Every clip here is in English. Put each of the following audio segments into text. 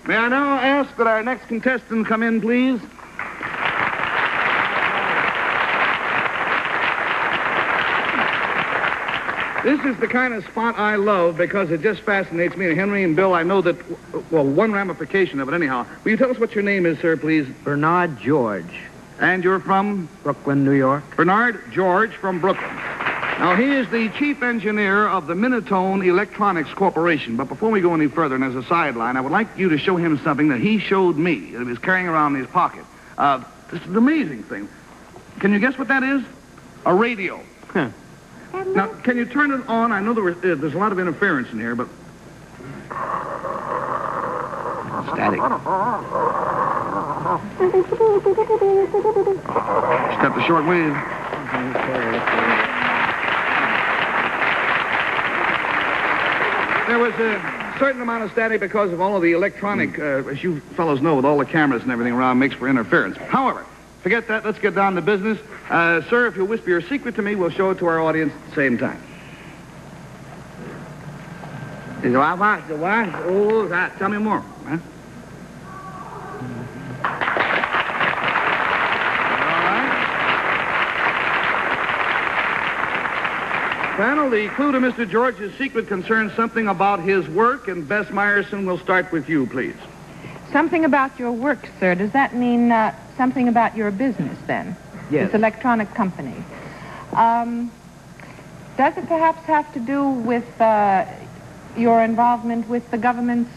May I now ask that our next contestant come in, please? This is the kind of spot I love because it just fascinates me. And Henry and Bill, I know that, well, one ramification of it anyhow. Will you tell us what your name is, sir, please? Bernard George. And you're from? Brooklyn, New York. Bernard George from Brooklyn. Now, he is the chief engineer of the Minitone Electronics Corporation. But before we go any further, and as a sideline, I would like you to show him something that he showed me that he was carrying around in his pocket. This is an amazing thing. Can you guess what that is? A radio. Huh. Now, can you turn it on? I know there's a lot of interference in here, but... Static. Step the short wave. There was a certain amount of static because of all of the electronic, as you fellows know, with all the cameras and everything around, makes for interference. However, forget that. Let's get down to business. Sir, if you'll whisper your secret to me, we'll show it to our audience at the same time. Tell me more. Huh? Well, the clue to Mr. George's secret concerns something about his work, and Bess Meyerson will start with you, please. Something about your work, sir. Does that mean something about your business, then? Yes. This electronic company. Does it perhaps have to do with your involvement with the government's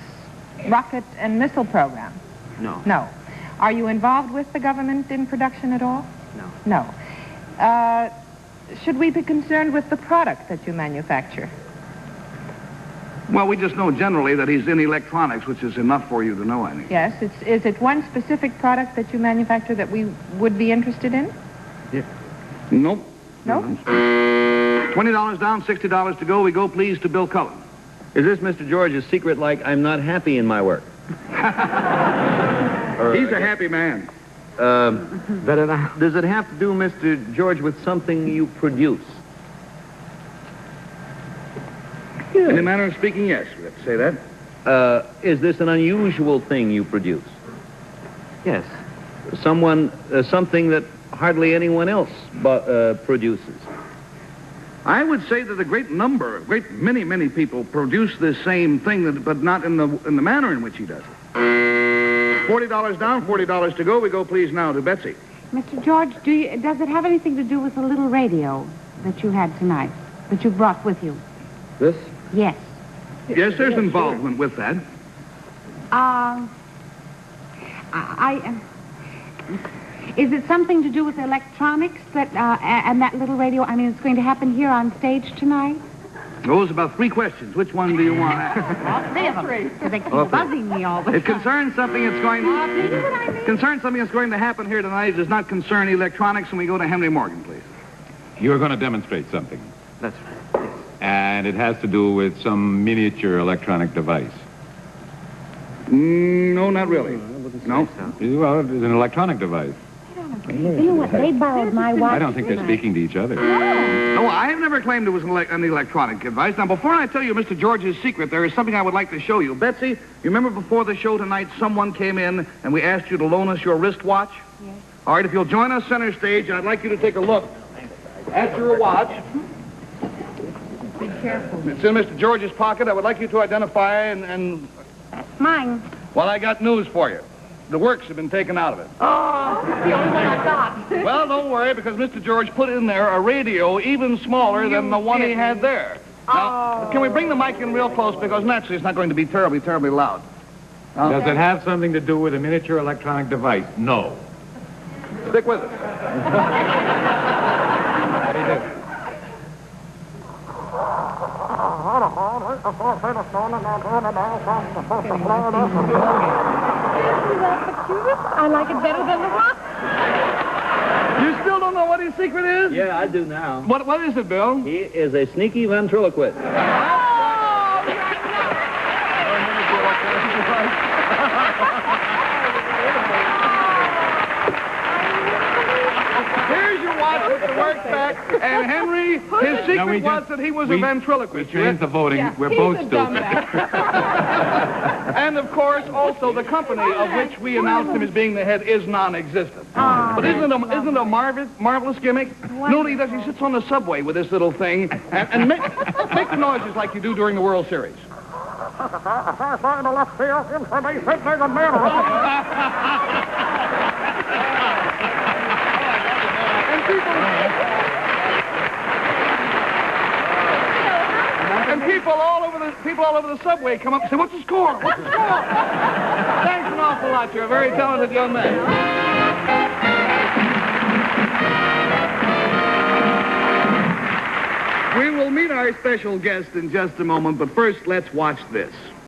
rocket and missile program? No. No. Are you involved with the government in production at all? No. No. Should we be concerned with the product that you manufacture? Well, we just know generally that he's in electronics, which is enough for you to know, I think. Yes. Is it one specific product that you manufacture that we would be interested in? Yeah. Nope. No? $20 down, $60 to go. We go, please, to Bill Cullen. Is this Mr. George's secret, like I'm not happy in my work? He's a happy man. Does it have to do, Mr. George, with something you produce? In a manner of speaking, yes. We have to say that. Is this an unusual thing you produce? Yes. Something that hardly anyone else produces? I would say that a great many people produce this same thing, but not in the manner in which he does it. $40 down, $40 to go. We go, please, now to Betsy. Mr. George, does it have anything to do with the little radio that you had tonight, that you brought with you? This? Yes. Yes, there's involvement with that. Is it something to do with electronics and that little radio? I mean, it's going to happen here on stage tonight? Those about 3 questions. Which one do you want? All 3 of them. Because they keep buzzing me all the time. It concerns something that's going to happen here tonight. It does not concern electronics, and we go to Henry Morgan, please. You're going to demonstrate something. That's right. Yes. And it has to do with some miniature electronic device. No, not really. No. Well, it's an electronic device. You know what? They borrowed my watch. I don't think they're speaking to each other. No, I have never claimed it was an electronic device. Now, before I tell you Mr. George's secret, there is something I would like to show you. Betsy, you remember before the show tonight, someone came in and we asked you to loan us your wristwatch? Yes. All right, if you'll join us center stage, I'd like you to take a look at your watch. Be careful. It's in Mr. George's pocket. I would like you to identify and... Mine. Well, I got news for you. The works have been taken out of it. Oh, that's the only one I got. Well, don't worry, because Mr. George put in there a radio even smaller than the one he had there. Now, can we bring the mic in real close? Because naturally it's not going to be terribly loud. Does it have something to do with a miniature electronic device? No. Stick with us. How do you do? I like it better than the rock. You still don't know what his secret is? Yeah, I do now. What is it, Bill? He is a sneaky ventriloquist. Here's your watch with the works back. And Henry, his secret was that he was a We ventriloquist. changed the voting. We're both stupid. And, of course, also the company of which we announced him as being the head is non-existent. But isn't it a marvelous gimmick? You know what he does? He sits on the subway with this little thing and makes noises like you do during the World Series. And people all over the subway come up and say, "What's the score? What's the score?" Thanks an awful lot. You're a very talented young man. We will meet our special guest in just a moment, but first let's watch this.